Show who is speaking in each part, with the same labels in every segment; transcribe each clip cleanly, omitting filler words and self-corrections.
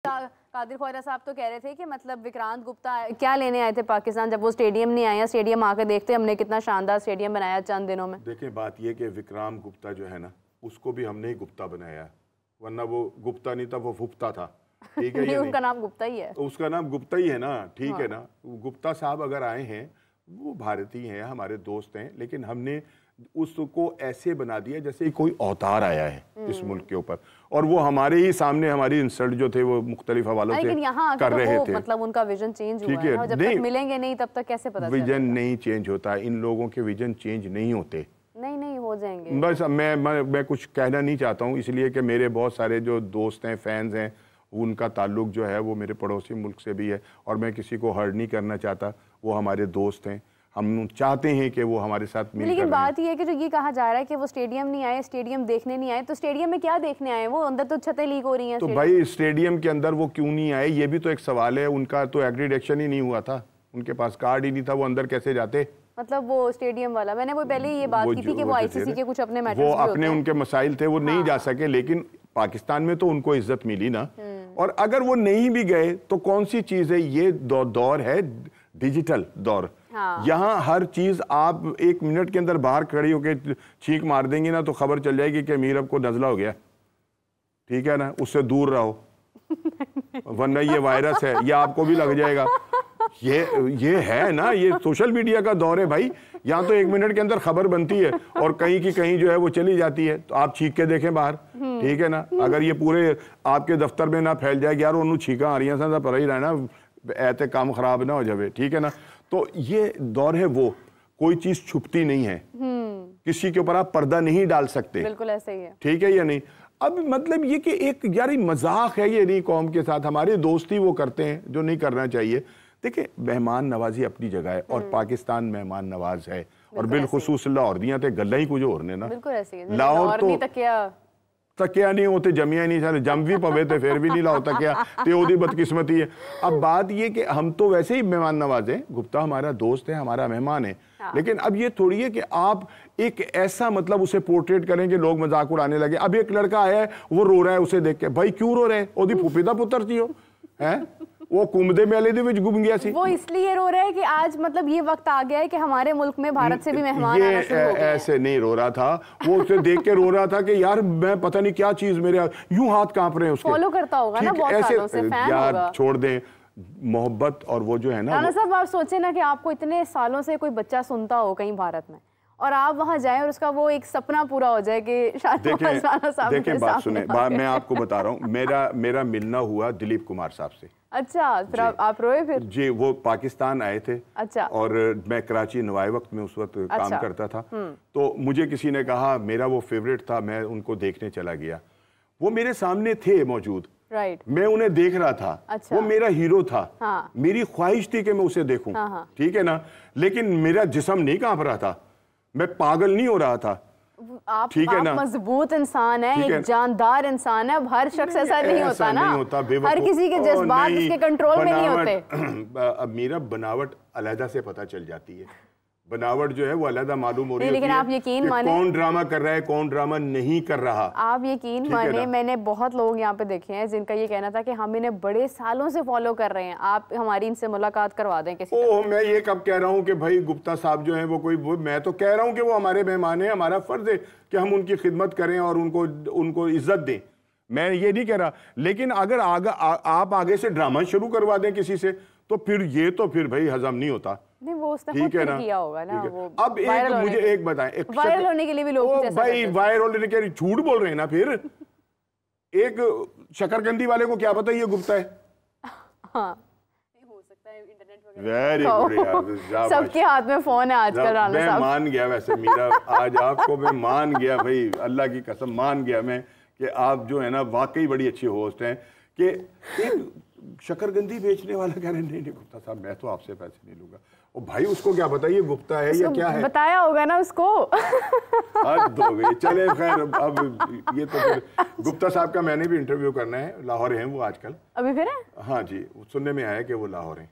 Speaker 1: قادر خواجہ صاحب تو کہہ رہے تھے کہ مطلب وکرانت گپتا کیا لینے آئے تھے پاکستان جب وہ اسٹیڈیم نہیں آیا. اسٹیڈیم آ کے دیکھتے ہم نے کتنا شاندار اسٹیڈیم بنایا چند دنوں میں.
Speaker 2: دیکھیں بات یہ کہ وکرانت گپتا جو ہے نا اس کو بھی ہم نے ہی گپتا بنایا, ورنہ وہ گپتا نہیں تھا, وہ گپتا تھا. ٹھیک ہے,
Speaker 1: ان کا نام گپتا ہی ہے,
Speaker 2: اس کا نام گپتا ہی ہے نا. ٹھیک ہے نا, گپتا صاحب اگر آئے ہیں وہ بھارتی ہیں, ہمارے دوست ہیں, لیکن ہم نے اس کو ایسے بنا دیا جیسے کوئی اوتار آیا ہے اس ملک کے اوپر, اور وہ ہمارے ہی سامنے ہماری انسلٹ جو تھے وہ مختلف حوالوں سے کر رہے تھے.
Speaker 1: مطلب ان کا ویژن چینج ہوا ہے, جب تک ملیں گے نہیں تب تک کیسے پتہ چلے.
Speaker 2: ویژن نہیں چینج ہوتا, ان لوگوں کے ویژن چینج نہیں ہوتے.
Speaker 1: نہیں ہو جائیں گے.
Speaker 2: بس میں کچھ کہنا نہیں چاہتا ہوں, اس لیے کہ میرے بہت سارے جو دوست ہیں, فینز ہیں, ان کا تعلق جو ہے وہ میرے پڑوسی ملک سے بھی ہے, اور میں کسی کو ہرٹ نہیں کرنا چاہتا. وہ ہمارے دوست ہیں, ہم چاہتے ہیں کہ وہ ہمارے ساتھ مل کر.
Speaker 1: لیکن بات یہ ہے کہ جو یہ کہا جا رہا ہے کہ وہ اسٹیڈیم نہیں آئے, اسٹیڈیم دیکھنے نہیں آئے, تو اسٹیڈیم میں کیا دیکھنے آئے؟ وہ اندر تو چھتیں لیک ہو رہی ہیں.
Speaker 2: تو بھائی اسٹیڈیم کے اندر وہ کیوں نہیں آئے, یہ بھی تو ایک سوال ہے. ان کا تو ایکریڈیشن ہی نہیں ہوا تھا, ان کے پاس کارڈ ہی نہیں تھا, وہ اندر کیسے جاتے؟
Speaker 1: مطلب وہ اسٹیڈیم والا, میں نے وہ پہلے یہ بات کی تھی کہ وہ آئی سی سی کے کچھ اپنے میٹرز
Speaker 2: وہ اپنے ان کے مسائل تھے, وہ نہیں جا سکے. لیکن پاکستان میں تو ان کو عزت ملی نا. اور اگر وہ نہیں بھی گئے تو کون سی چیز ہے, یہ دور ہے ڈیجیٹل دور. یہاں ہر چیز آپ 1 منٹ کے اندر باہر کھڑی ہو کے چھینک مار دیں گی نا تو خبر چل جائے گی کہ امیر اب کو نزلہ ہو گیا. ٹھیک ہے نا, اس سے دور رہو, ورنہ یہ وائرس ہے, یہ آپ کو بھی لگ جائے گا. یہ ہے نا, یہ سوشل میڈیا کا دور ہے بھائی. یہاں تو 1 منٹ کے اندر خبر بنتی ہے اور کہیں کی کہیں جو ہے وہ چلی جاتی ہے, تو آپ چھینک کے دیکھیں باہر. ٹھیک ہے نا, اگر یہ پورے آپ کے دفتر میں نہ پھیل جائے کہ یار انہوں چھینکاں آ رہی ہیں سا پر ہی رہنا, ایتے کام خراب نہ ہو جائے. ٹھیک ہے نا, تو یہ دور ہے, وہ کوئی چیز چھپتی نہیں ہے, کسی کے اوپر آپ پردہ نہیں ڈال سکتے.
Speaker 1: بالکل ایسا ہی ہے.
Speaker 2: ٹھیک ہے یا نہیں؟ اب مطلب یہ کہ ایک یاری مذاق ہے یہ نہیں قوم کے ساتھ, ہماری دوستی وہ کرتے ہیں جو نہیں کرنا چاہیے. دیکھیں مہمان نوازی اپنی جگہ ہے, اور پاکستان مہمان نواز ہے, اور بالخصوص لاہور دیاں تے گلہ ہی کچھ اور نے نا.
Speaker 1: بالکل ایسے ہی.
Speaker 2: لاہور تو تکیا نہیں ہوتے, جمعیاں نہیں سارے جم بھی پوے تھے پھر بھی نہیں لاؤ تکیا, تے او دی بدقسمتی ہے. اب بات یہ کہ ہم تو ویسے ہی مہمان نواز ہیں, گپتا ہمارا دوست ہے, ہمارا مہمان ہے, لیکن اب یہ تھوڑی ہے کہ آپ ایک ایسا مطلب اسے پورٹریٹ کریں کہ لوگ مذاق اڑانے لگے. اب ایک لڑکا آیا ہے, وہ رو رہا ہے اسے دیکھ کے, بھائی کیوں رو رہے ہیں؟ او دی پھوپھی دا پتر تھی ہے, وہ کمدے میلے دے وچ گم گیا سی.
Speaker 1: وہ اس لیے رو رہا ہے کہ آج مطلب یہ وقت آ گیا ہے کہ ہمارے ملک میں بھارت سے بھی مہمان آنا شروع ہو گئے.
Speaker 2: ایسے نہیں رو رہا تھا, وہ اسے دیکھ کے رو رہا تھا کہ یار میں پتہ نہیں کیا چیز میرے یوں ہاتھ کانپ رہے ہیں اس کے.
Speaker 1: فالو کرتا ہوگا نا بہت سالوں سے, فین ہوگا.
Speaker 2: یار چھوڑ دیں محبت, اور وہ جو ہے نا.
Speaker 1: رانا صاحب آپ سوچیں نا کہ آپ کو اتنے سالوں سے کوئی بچہ سنتا ہو کہیں بھارت میں, اور آپ وہاں جائیں اور اس کا وہ ایک سپنا پورا ہو جائے کہ
Speaker 2: دیکھیں بات سنیں, میں آپ کو بتا رہا ہوں, میرا ملنا ہوا دلیپ کمار صاحب سے.
Speaker 1: اچھا, پھر آپ روئے پھر؟
Speaker 2: جی, وہ پاکستان آئے تھے.
Speaker 1: اچھا.
Speaker 2: اور میں کراچی نوائے وقت میں اس وقت کام کرتا تھا, تو مجھے کسی نے کہا, میرا وہ فیوریٹ تھا, میں ان کو دیکھنے چلا گیا. وہ میرے سامنے تھے موجود, میں انہیں دیکھ رہا تھا, وہ میرا ہیرو تھا, میری خواہش تھی کہ میں اسے دیکھوں. ٹھیک ہے نا, لیکن میرا جسم نہیں کانپ رہا تھا, میں پاگل نہیں ہو رہا تھا.
Speaker 1: آپ مضبوط انسان ہیں, ایک جاندار انسان ہے. اب ہر شخص ایسا نہیں ہوتا نا, ہر کسی کے جذبات اس کے کنٹرول میں نہیں ہوتے.
Speaker 2: اب میرا بناوٹ علیحدہ سے پتہ چل جاتی ہے, بناوٹ جو ہے وہ علیحدہ معلوم ہو رہی ہے.
Speaker 1: لیکن آپ یقین مانیں,
Speaker 2: کون ڈرامہ کر رہا ہے, کون ڈرامہ نہیں کر رہا.
Speaker 1: آپ یقین مانیں, میں نے بہت لوگ یہاں پہ دیکھے ہیں جن کا یہ کہنا تھا کہ ہم انہیں بڑے سالوں سے فالو کر رہے ہیں, آپ ہماری ان سے ملاقات کروا دیں کسی.
Speaker 2: میں یہ کب کہہ رہا ہوں کہ بھائی گپتا صاحب جو ہیں وہ کوئی, میں تو کہہ رہا ہوں کہ وہ ہمارے مہمان ہیں, ہمارا فرض ہے کہ ہم ان کی خدمت کریں اور ان کو عزت دیں. میں یہ نہیں کہہ رہا, لیکن اگر آپ آگے سے ڈرامہ شروع کروا دیں کسی سے تو پھر یہ تو پھر بھائی ہضم نہیں ہوتا.
Speaker 1: نہیں, وہ اس نے خود کیا ہوگا نا.
Speaker 2: اب مجھے ایک بتائیں,
Speaker 1: وائرل ہونے کے لیے بھی لوگ
Speaker 2: بھائی وائرل ہونے کے لیے جھوٹ بول رہے ہیں نا. پھر ایک شکرکندی والے کو کیا پتا یہ گپتا ہے؟
Speaker 1: ہاں,
Speaker 2: ویری گڈ.
Speaker 1: سب کے ہاتھ میں فون ہے آج کل. رانا
Speaker 2: میں
Speaker 1: صاحب
Speaker 2: مان گیا ویسے میرا, آج آپ کو میں مان گیا بھائی, اللہ کی قسم مان گیا میں کہ آپ جو ہے نا واقعی بڑی اچھی ہوسٹ ہیں. کہ ایک شکرگندی بیچنے والا کہہ رہے نہیں گپتا صاحب میں تو آپ سے پیسے نہیں لوں گا. اور بھائی اس کو کیا پتا یہ گپتا ہے یا کیا ہے؟
Speaker 1: بتایا ہوگا نا اس کو.
Speaker 2: حد ہو گئی. چلے خیر, اب یہ تو پھر گپتا صاحب کا میں نے بھی انٹرویو کرنا ہے. لاہور ہیں وہ آج کل.
Speaker 1: ابھی پھر ہے؟
Speaker 2: ہاں جی, سننے میں آیا کہ وہ لاہور ہیں.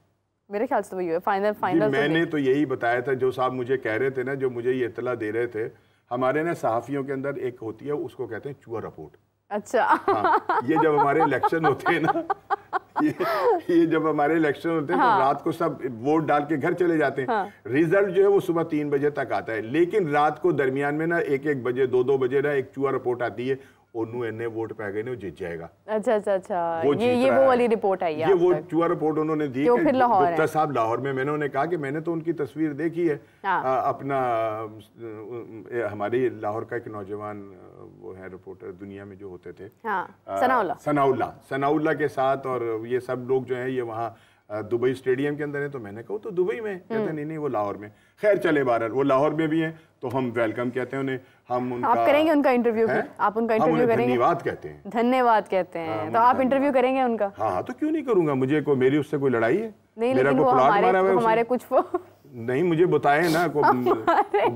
Speaker 1: میرے خیال سے وہی ہے فائنل.
Speaker 2: میں نے تو یہی بتایا تھا, جو صاحب مجھے کہہ رہے تھے نا, جو مجھے یہ اطلاع دے رہے تھے, ہمارے نا صحافیوں کے اندر ایک ہوتی ہے اس کو کہتے ہیں چوہا رپورٹ.
Speaker 1: اچھا
Speaker 2: یہ جب ہمارے الیکشن ہوتے ہیں نا یہ جب ہمارے الیکشن ہوتے ہیں تو رات کو سب ووٹ ڈال کے گھر چلے جاتے ہیں. ریزلٹ جو ہے وہ صبح 3 بجے تک آتا ہے, لیکن رات کو درمیان میں نا 1 بجے 2 بجے نا ایک چوہا رپورٹ آتی ہے, انہوں نے ووٹ پہ گئے, وہ جیت جائے گا.
Speaker 1: اچھا اچھا اچھا, یہ وہ والی رپورٹ آئی ہے,
Speaker 2: یہ وہ چوہا رپورٹ انہوں نے دی کہ گپتا صاحب لاہور میں انہوں نے کہا کہ میں نے تو ان کی تصویر دیکھی ہے اپنا, ہماری لاہور کا ایک نوجوان وہ ہے رپورٹر دنیا میں جو ہوتے تھے ثناء اللہ کے ساتھ, اور یہ سب لوگ جو ہیں یہ وہاں دبئی اسٹیڈیم کے اندر ہیں. تو میں نے کہا تو دبئی میں, کہتے ہیں نہیں وہ لاہور میں. خیر چلے بہرحال وہ لاہور میں بھی ہیں تو ہم ویلکم کہتے ہیں انہیں. ہم ان کا
Speaker 1: آپ کریں گے ان کا انٹرویو, آپ ان کا انٹرویو کریں گے؟
Speaker 2: دھنیواد کہتے ہیں,
Speaker 1: دھنیواد کہتے ہیں, تو آپ انٹرویو کریں گے ان کا؟
Speaker 2: ہاں تو کیوں نہیں کروں گا, مجھے کوئی میری اس سے کوئی لڑائی ہے؟
Speaker 1: نہیں لیکن وہ ہمارے کچھ
Speaker 2: نہیں, مجھے بتائیں نا,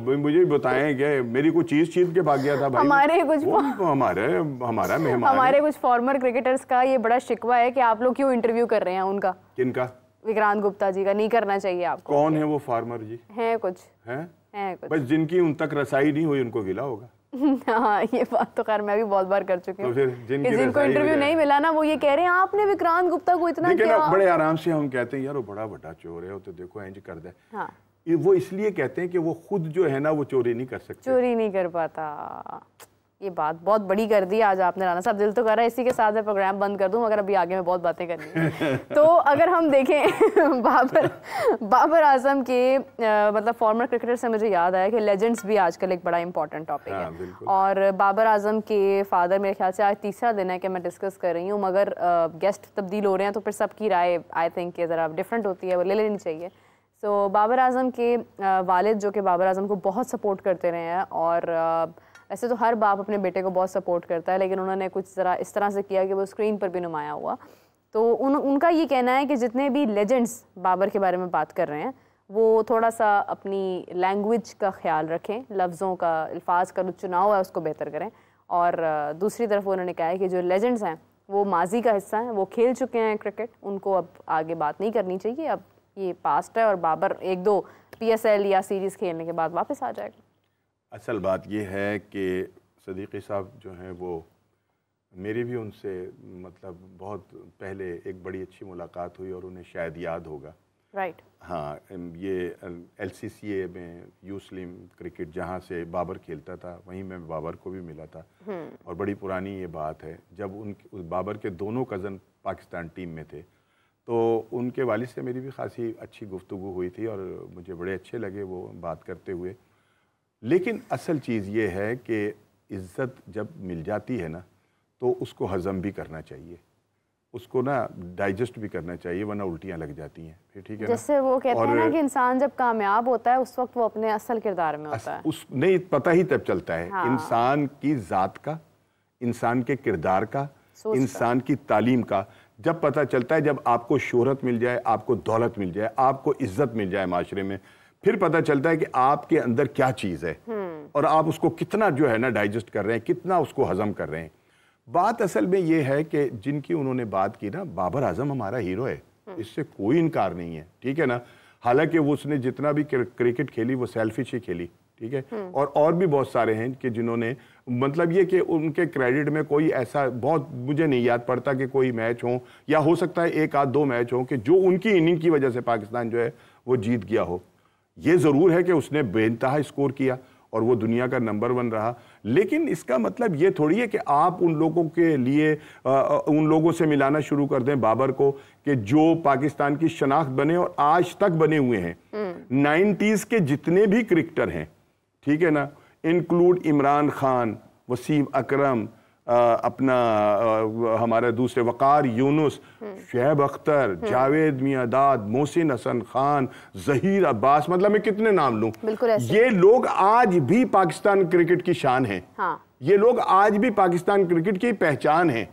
Speaker 2: مجھے بتائیں کہ میری کوئی چیز چھین کے بھاگ گیا تھا بھائی.
Speaker 1: ہمارے کچھ فارمر کرکٹرز کا یہ بڑا شکوہ ہے کہ آپ لوگ کیوں انٹرویو کر رہے ہیں ان کا.
Speaker 2: کن کا؟
Speaker 1: وکرانت گپتا جی کا. نہیں کرنا چاہیے آپ کو.
Speaker 2: کون ہے وہ فارمر جی؟
Speaker 1: ہیں کچھ,
Speaker 2: بس جن کی ان تک رسائی نہیں ہوئی ان کو گلا ہوگا.
Speaker 1: ہاں یہ بات تو خیر میں بھی بہت بار کر چکی ہوں,
Speaker 2: جن
Speaker 1: کو انٹرویو نہیں ملا نا وہ یہ کہہ رہے ہیں آپ نے وکرانت گپتا کو اتنا کیا.
Speaker 2: بڑے آرام سے ہم کہتے ہیں یار وہ بڑا بڑا چور ہے, تو دیکھو اینج کر دے. وہ اس لیے کہتے ہیں کہ وہ خود جو ہے نا وہ چوری نہیں کر سکتے,
Speaker 1: چوری نہیں کر پاتا. یہ بات بہت بڑی کر دی آج آپ نے رانا صاحب. دل تو کر رہا ہے اسی کے ساتھ میں پروگرام بند کر دوں, مگر ابھی آگے میں بہت باتیں کرنی ہیں. تو اگر ہم دیکھیں بابر اعظم کے مطلب فارمر کرکٹر سے مجھے یاد آیا کہ لیجنڈز بھی آج کل ایک بڑا امپورٹنٹ ٹاپک ہے, اور بابر اعظم کے فادر میرے خیال سے آج تیسرا دن ہے کہ میں ڈسکس کر رہی ہوں, مگر گیسٹ تبدیل ہو رہے ہیں تو پھر سب کی رائے آئی تھنک کہ ذرا ڈفرینٹ ہوتی ہے, وہ لے لینی چاہیے. سو بابر اعظم کے والد جو کہ بابر اعظم کو بہت سپورٹ کرتے رہے ہیں, اور ایسے تو ہر باپ اپنے بیٹے کو بہت سپورٹ کرتا ہے, لیکن انہوں نے کچھ ذرا اس طرح سے کیا کہ وہ اسکرین پر بھی نمایاں ہوا. تو ان کا یہ کہنا ہے کہ جتنے بھی لیجنڈز بابر کے بارے میں بات کر رہے ہیں وہ تھوڑا سا اپنی لینگویج کا خیال رکھیں, لفظوں کا, الفاظ کا جو چناؤ ہے اس کو بہتر کریں. اور دوسری طرف انہوں نے کہا ہے کہ جو لیجنڈز ہیں وہ ماضی کا حصہ ہیں, وہ کھیل چکے ہیں کرکٹ, ان کو اب آگے بات نہیں کرنی چاہیے, اب یہ پاسٹ ہے, اور بابر 1-2 PSL یا سیریز کھیلنے کے بعد واپس آ جائے گا.
Speaker 2: اصل بات یہ ہے کہ صدیقی صاحب جو ہیں وہ میری بھی ان سے مطلب بہت پہلے ایک بڑی اچھی ملاقات ہوئی, اور انہیں شاید یاد ہوگا.
Speaker 1: رائٹ.
Speaker 2: ہاں, یہ LCCA میں یو سلیم کرکٹ جہاں سے بابر کھیلتا تھا وہیں میں بابر کو بھی ملا تھا, اور بڑی پرانی یہ بات ہے جب بابر کے دونوں کزن پاکستان ٹیم میں تھے, تو ان کے والد سے میری بھی خاصی اچھی گفتگو ہوئی تھی, اور مجھے بڑے اچھے لگے وہ بات کرتے ہوئے. لیکن اصل چیز یہ ہے کہ عزت جب مل جاتی ہے نا تو اس کو ہضم بھی کرنا چاہیے, اس کو نا ڈائجسٹ بھی کرنا چاہیے, ورنہ الٹیاں لگ جاتی ہیں. پھر ٹھیک ہے,
Speaker 1: جیسے وہ کہتے ہیں نا کہ انسان جب کامیاب ہوتا ہے اس وقت وہ اپنے اصل کردار میں ہوتا ہے.
Speaker 2: نہیں پتہ ہی تب چلتا ہے انسان کی ذات کا, انسان کے کردار کا, انسان کی تعلیم کا. جب پتہ چلتا ہے, جب آپ کو شہرت مل جائے, آپ کو دولت مل جائے, آپ کو عزت مل جائے معاشرے میں, پھر پتہ چلتا ہے کہ آپ کے اندر کیا چیز ہے, اور آپ اس کو کتنا جو ہے نا ڈائجسٹ کر رہے ہیں, کتنا اس کو ہضم کر رہے ہیں. بات اصل میں یہ ہے کہ جن کی انہوں نے بات کی نا, بابر اعظم ہمارا ہیرو ہے, اس سے کوئی انکار نہیں ہے, ٹھیک ہے نا. حالانکہ وہ اس نے جتنا بھی کرکٹ کھیلی وہ سیلفش ہی کھیلی, ٹھیک ہے, اور بھی بہت سارے ہیں کہ جنہوں نے مطلب یہ کہ ان کے کریڈٹ میں کوئی ایسا بہت مجھے نہیں یاد پڑتا کہ کوئی میچ ہوں, یا ہو سکتا ہے 1-2 میچ ہوں کہ جو ان کی اننگ کی وجہ سے پاکستان جو ہے وہ جیت گیا ہو. یہ ضرور ہے کہ اس نے بے انتہا اسکور کیا اور وہ دنیا کا نمبر 1 رہا, لیکن اس کا مطلب یہ تھوڑی ہے کہ آپ ان لوگوں کے لیے ان لوگوں سے ملانا شروع کر دیں بابر کو کہ جو پاکستان کی شناخت بنے اور آج تک بنے ہوئے ہیں. 90s کے جتنے بھی کرکٹر ہیں, ٹھیک ہے نا, انکلوڈ عمران خان, وسیم اکرم, اپنا ہمارے دوسرے وقار یونس, شعیب اختر, جاوید میاں-داد, محسن حسن خان, ظہیر عباس, مطلب میں کتنے نام لوں, یہ لوگ آج بھی پاکستان کرکٹ کی شان ہیں, یہ لوگ آج بھی پاکستان کرکٹ کی پہچان ہیں.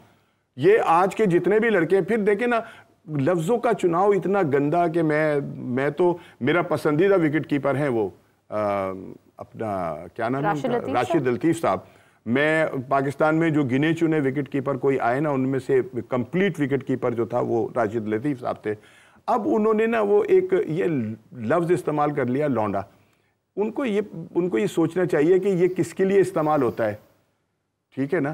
Speaker 2: یہ آج کے جتنے بھی لڑکے ہیں, پھر دیکھیں نا لفظوں کا چناؤ اتنا گندا کہ میں تو میرا پسندیدہ وکٹ کیپر ہیں وہ اپنا کیا نام ہے, راشد لطیف صاحب. میں پاکستان میں جو گنے چنے وکٹ کیپر کوئی آئے نا, ان میں سے کمپلیٹ وکٹ کیپر جو تھا وہ راشد لطیف صاحب تھے. اب انہوں نے نا وہ ایک یہ لفظ استعمال کر لیا لونڈا. ان کو یہ سوچنا چاہیے کہ یہ کس کے لیے استعمال ہوتا ہے, ٹھیک ہے نا.